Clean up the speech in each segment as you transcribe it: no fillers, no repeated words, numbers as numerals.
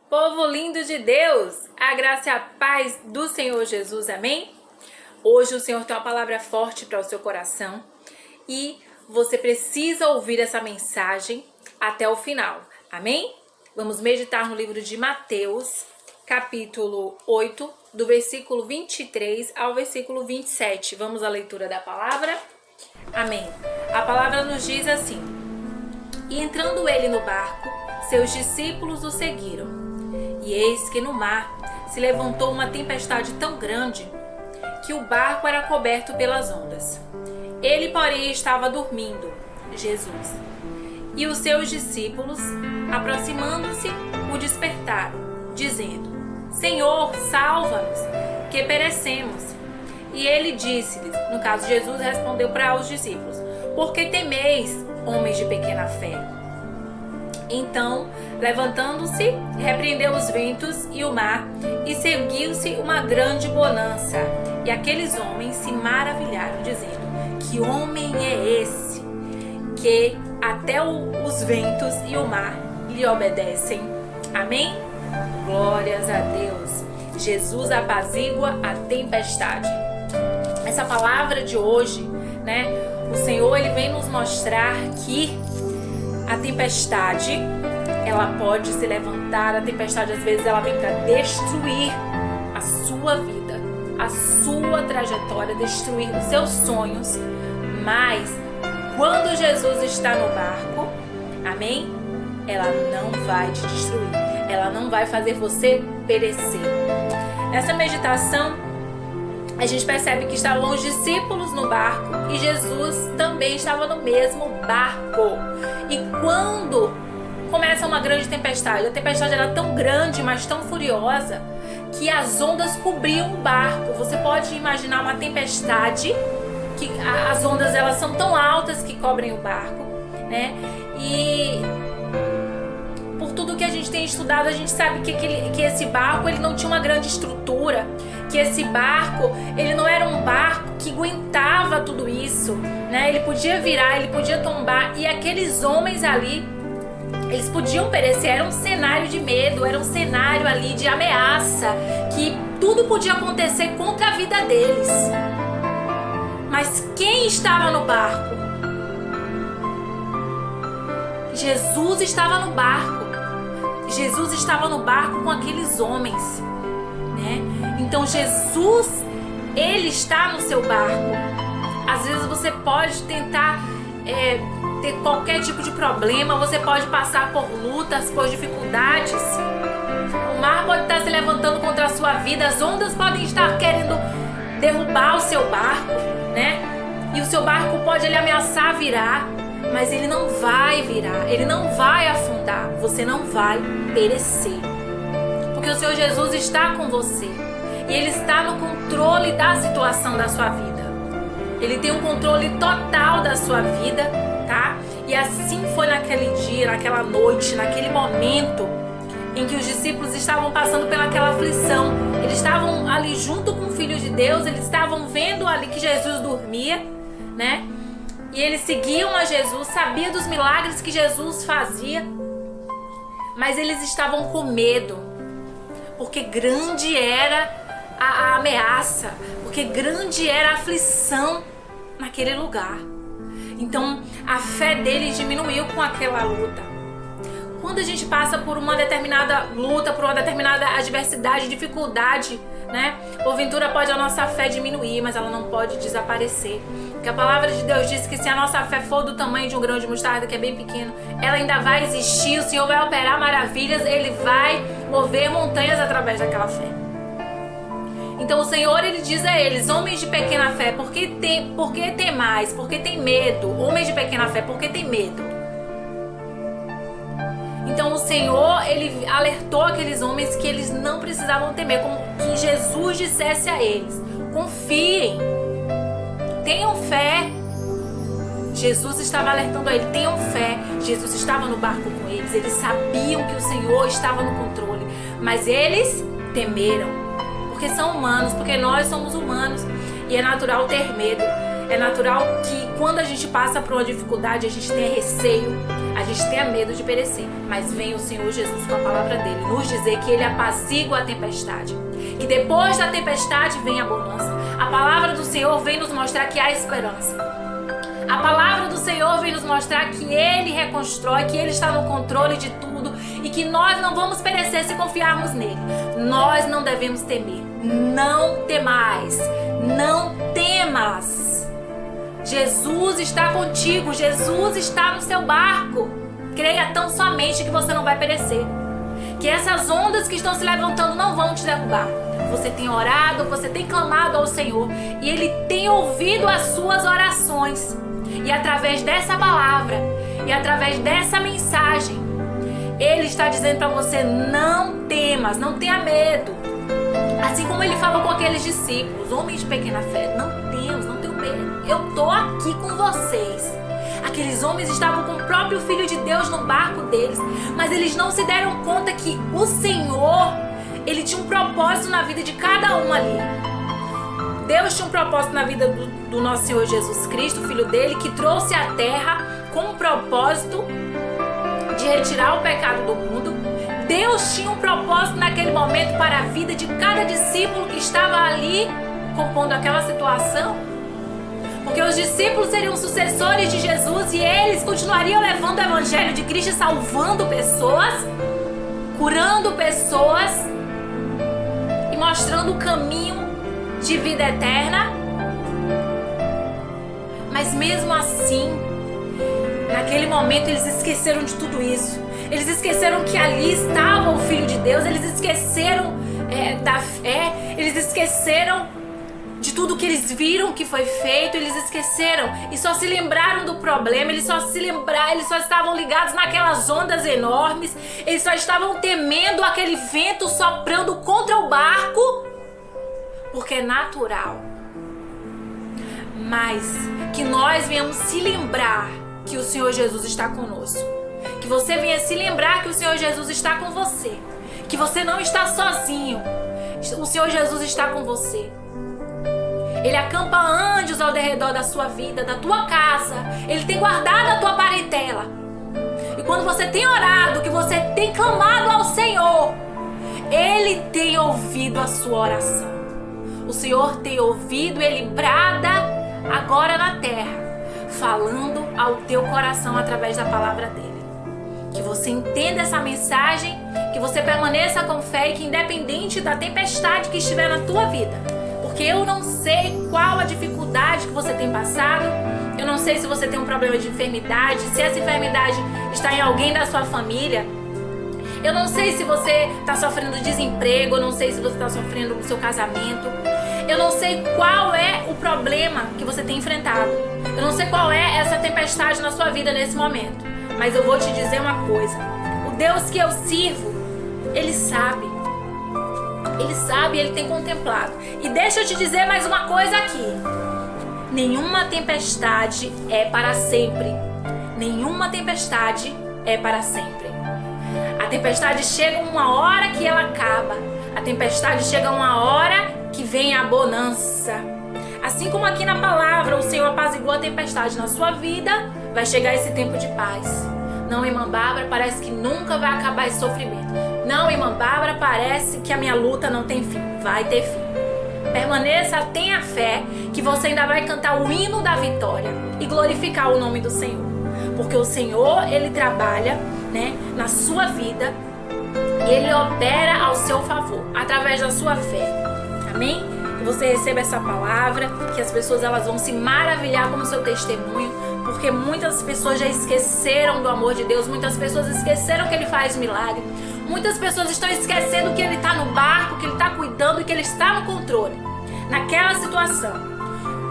Povo lindo de Deus, a graça e a paz do Senhor Jesus, amém? Hoje o Senhor tem uma palavra forte para o seu coração e você precisa ouvir essa mensagem até o final, amém? Vamos meditar no livro de Mateus, capítulo 8, do versículo 23 ao versículo 27. Vamos à leitura da palavra? Amém. A palavra nos diz assim: E entrando ele no barco, seus discípulos o seguiram. E eis que no mar se levantou uma tempestade tão grande que o barco era coberto pelas ondas. Ele, porém, estava dormindo, Jesus. E os seus discípulos, aproximando-se, o despertaram, dizendo: Senhor, salva-nos, que perecemos. E ele disse-lhes, no caso Jesus respondeu para os discípulos: Por que temeis, homens de pequena fé? Então, levantando-se, repreendeu os ventos e o mar, e seguiu-se uma grande bonança. E aqueles homens se maravilharam, dizendo: Que homem é esse, que até os ventos e o mar lhe obedecem? Amém? Glórias a Deus. Jesus apazigua a tempestade. Essa palavra de hoje, o Senhor ele vem nos mostrar que a tempestade, ela pode se levantar, a tempestade às vezes ela vem para destruir a sua vida, a sua trajetória, destruir os seus sonhos, mas quando Jesus está no barco, amém? Ela não vai te destruir, ela não vai fazer você perecer. Nessa meditação, a gente percebe que estavam os discípulos no barco e Jesus também estava no mesmo barco. E quando começa uma grande tempestade, a tempestade era tão grande, mas tão furiosa, que as ondas cobriam o barco. Você pode imaginar uma tempestade, que as ondas elas são tão altas que cobrem o barco, E por tudo que a gente tem estudado, a gente sabe que esse barco ele não tinha uma grande estrutura, que esse barco ele não era um barco que aguentava tudo isso, Ele podia virar, ele podia tombar, e aqueles homens ali, eles podiam perecer. Era um cenário de medo, era um cenário ali de ameaça, que tudo podia acontecer contra a vida deles. Mas quem estava no barco? Jesus estava no barco. Jesus estava no barco com aqueles homens, Então Jesus, ele está no seu barco. Às vezes você pode tentar ter qualquer tipo de problema, você pode passar por lutas, por dificuldades. O mar pode estar se levantando contra a sua vida, as ondas podem estar querendo derrubar o seu barco, E o seu barco pode ele ameaçar virar, mas ele não vai virar, ele não vai afundar, você não vai perecer. Porque o Senhor Jesus está com você e Ele está no controle da situação da sua vida. Ele tem um controle total da sua vida, tá? E assim foi naquele dia, naquela noite, naquele momento em que os discípulos estavam passando pelaquela aflição. Eles estavam ali junto com o Filho de Deus, eles estavam vendo ali que Jesus dormia, E eles seguiam a Jesus, sabiam dos milagres que Jesus fazia, mas eles estavam com medo, porque grande era a ameaça, porque grande era a aflição naquele lugar. Então a fé deles diminuiu com aquela luta. Quando a gente passa por uma determinada luta, por uma determinada adversidade, dificuldade, porventura pode a nossa fé diminuir, mas ela não pode desaparecer. Porque a palavra de Deus diz que se a nossa fé for do tamanho de um grão de mostarda, que é bem pequeno, ela ainda vai existir, o Senhor vai operar maravilhas, Ele vai mover montanhas através daquela fé. Então o Senhor, Ele diz a eles: homens de pequena fé, por que temais? Por que tem medo? Homens de pequena fé, por que tem medo? Então o Senhor, Ele alertou aqueles homens que eles não precisavam temer, como que Jesus dissesse a eles: confiem, tenham fé. Jesus estava alertando a eles: tenham fé. Jesus estava no barco com eles, eles sabiam que o Senhor estava no controle, mas eles temeram, porque são humanos, porque nós somos humanos e é natural ter medo. É natural que quando a gente passa por uma dificuldade, a gente tenha receio, A gente tenha medo de perecer, mas vem o Senhor Jesus com a palavra dele nos dizer que ele apazigua a tempestade, que depois da tempestade vem a bonança. A palavra do Senhor vem nos mostrar que há esperança. A palavra do Senhor vem nos mostrar que ele reconstrói, que ele está no controle de tudo e que nós não vamos perecer se confiarmos nele. Nós não devemos temer. Não temais, não temas. Jesus está contigo, Jesus está no seu barco. Creia tão somente que você não vai perecer, que essas ondas que estão se levantando não vão te derrubar. Você tem orado, você tem clamado ao Senhor e Ele tem ouvido as suas orações. E através dessa palavra e através dessa mensagem, Ele está dizendo para você: não temas, não tenha medo. Assim como Ele falou com aqueles discípulos, homens de pequena fé: não temas, não tenham medo, eu estou aqui com vocês. Aqueles homens estavam com o próprio Filho de Deus no barco deles, mas eles não se deram conta que o Senhor, Ele tinha um propósito na vida de cada um ali. Deus tinha um propósito na vida do nosso Senhor Jesus Cristo, o Filho dele, que trouxe à terra com o propósito de retirar o pecado do mundo. Deus tinha um propósito naquele momento para a vida de cada discípulo que estava ali compondo aquela situação. Porque os discípulos seriam sucessores de Jesus e eles continuariam levando o evangelho de Cristo, salvando pessoas, curando pessoas e mostrando o caminho de vida eterna. Mas mesmo assim, naquele momento eles esqueceram de tudo isso. Eles esqueceram que ali estava o Filho de Deus. Eles esqueceram da fé. Eles esqueceram de tudo que eles viram que foi feito. Eles esqueceram e só se lembraram do problema. Eles só estavam ligados naquelas ondas enormes. Eles só estavam temendo aquele vento soprando contra o barco, porque é natural. Mas que nós venhamos se lembrar que o Senhor Jesus está conosco. Que você venha se lembrar que o Senhor Jesus está com você. Que você não está sozinho. O Senhor Jesus está com você. Ele acampa anjos ao redor da sua vida, da tua casa. Ele tem guardado a tua parentela. E quando você tem orado, que você tem clamado ao Senhor, Ele tem ouvido a sua oração. O Senhor tem ouvido, Ele brada agora na terra, falando ao teu coração através da palavra dEle. Que você entenda essa mensagem, que você permaneça com fé e que independente da tempestade que estiver na tua vida, porque eu não sei qual a dificuldade que você tem passado, eu não sei se você tem um problema de enfermidade, se essa enfermidade está em alguém da sua família, eu não sei se você está sofrendo desemprego, eu não sei se você está sofrendo no seu casamento, eu não sei qual é o problema que você tem enfrentado, eu não sei qual é essa tempestade na sua vida nesse momento, mas eu vou te dizer uma coisa: o Deus que eu sirvo, Ele sabe. Ele sabe, Ele tem contemplado. E deixa eu te dizer mais uma coisa aqui: nenhuma tempestade é para sempre. Nenhuma tempestade é para sempre. A tempestade chega uma hora que ela acaba. A tempestade chega uma hora que vem a bonança. Assim como aqui na palavra o Senhor apaziguou a tempestade na sua vida, vai chegar esse tempo de paz. Não, irmã Bárbara, parece que nunca vai acabar esse sofrimento. Não, irmã Bárbara, parece que a minha luta não tem fim. Vai ter fim. Permaneça, tenha fé que você ainda vai cantar o hino da vitória e glorificar o nome do Senhor. Porque o Senhor, Ele trabalha, na sua vida e Ele opera ao seu favor, através da sua fé. Amém? Que você receba essa palavra, que as pessoas elas vão se maravilhar com o seu testemunho, porque muitas pessoas já esqueceram do amor de Deus, muitas pessoas esqueceram que Ele faz milagre, muitas pessoas estão esquecendo que Ele está no barco, que Ele está cuidando e que Ele está no controle. Naquela situação,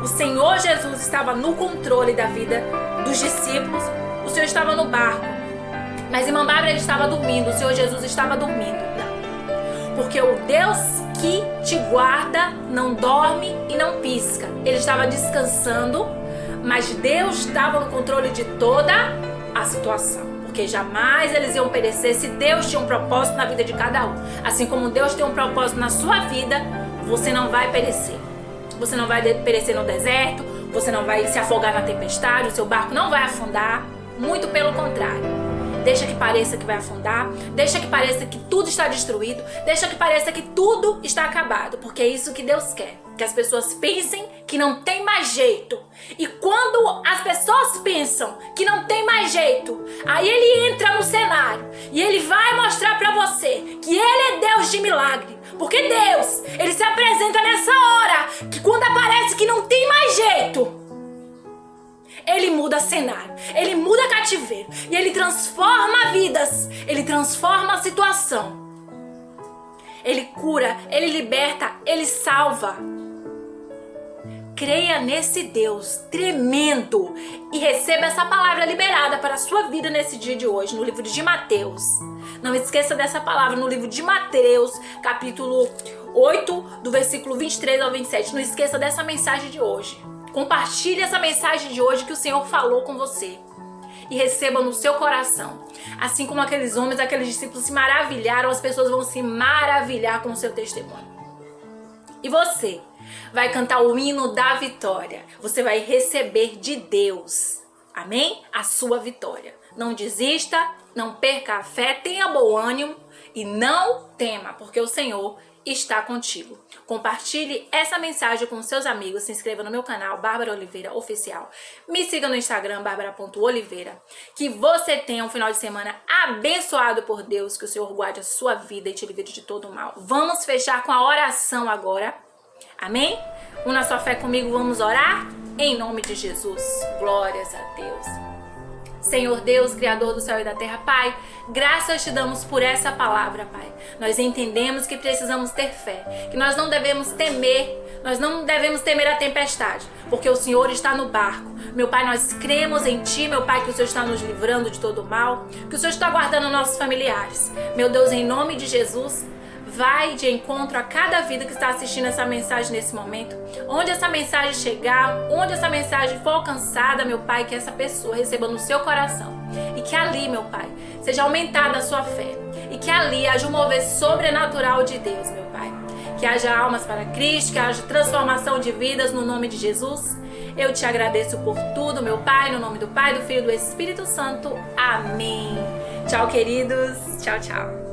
o Senhor Jesus estava no controle da vida dos discípulos, o Senhor estava no barco, mas irmã Bárbara, Ele estava dormindo, o Senhor Jesus estava dormindo. Não, porque o Deus que te guarda não dorme e não pisca. Ele estava descansando, mas Deus estava no controle de toda a situação, porque jamais eles iam perecer se Deus tinha um propósito na vida de cada um. Assim como Deus tem um propósito na sua vida, você não vai perecer. Você não vai perecer no deserto, você não vai se afogar na tempestade, o seu barco não vai afundar. Muito pelo contrário. Deixa que pareça que vai afundar, deixa que pareça que tudo está destruído, deixa que pareça que tudo está acabado, porque é isso que Deus quer, que as pessoas pensem que não tem mais jeito. E quando as pessoas pensam que não tem mais jeito, aí ele entra no cenário e ele vai mostrar pra você que ele é Deus de milagre, porque Deus, ele se apresenta nessa hora, que quando aparece que não tem mais jeito, ele muda cenário, ele muda cativeiro e ele transforma vidas, ele transforma a situação. Ele cura, ele liberta, ele salva. Creia nesse Deus tremendo e receba essa palavra liberada para a sua vida nesse dia de hoje, no livro de Mateus. Não esqueça dessa palavra no livro de Mateus, capítulo 8, do versículo 23 ao 27. Não esqueça dessa mensagem de hoje. Compartilhe essa mensagem de hoje que o Senhor falou com você e receba no seu coração. Assim como aqueles homens, aqueles discípulos se maravilharam, as pessoas vão se maravilhar com o seu testemunho. E você vai cantar o hino da vitória. Você vai receber de Deus, amém? A sua vitória. Não desista, não perca a fé, tenha bom ânimo e não tema, porque o Senhor está contigo. Compartilhe essa mensagem com seus amigos, se inscreva no meu canal Bárbara Oliveira Oficial, me siga no Instagram barbara.oliveira. Que você tenha um final de semana abençoado por Deus, que o Senhor guarde a sua vida e te livre de todo o mal. Vamos fechar com a oração agora, amém? Una sua fé comigo, vamos orar? Em nome de Jesus, glórias a Deus. Senhor Deus, Criador do céu e da terra, Pai, graças te damos por essa palavra, Pai. Nós entendemos que precisamos ter fé, que nós não devemos temer a tempestade, porque o Senhor está no barco. Meu Pai, nós cremos em Ti, meu Pai, que o Senhor está nos livrando de todo o mal, que o Senhor está guardando nossos familiares. Meu Deus, em nome de Jesus, vai de encontro a cada vida que está assistindo essa mensagem nesse momento. Onde essa mensagem chegar, onde essa mensagem for alcançada, meu Pai, que essa pessoa receba no seu coração. E que ali, meu Pai, seja aumentada a sua fé. E que ali haja um mover sobrenatural de Deus, meu Pai. Que haja almas para Cristo, que haja transformação de vidas no nome de Jesus. Eu te agradeço por tudo, meu Pai, no nome do Pai, do Filho e do Espírito Santo. Amém. Tchau, queridos. Tchau, tchau.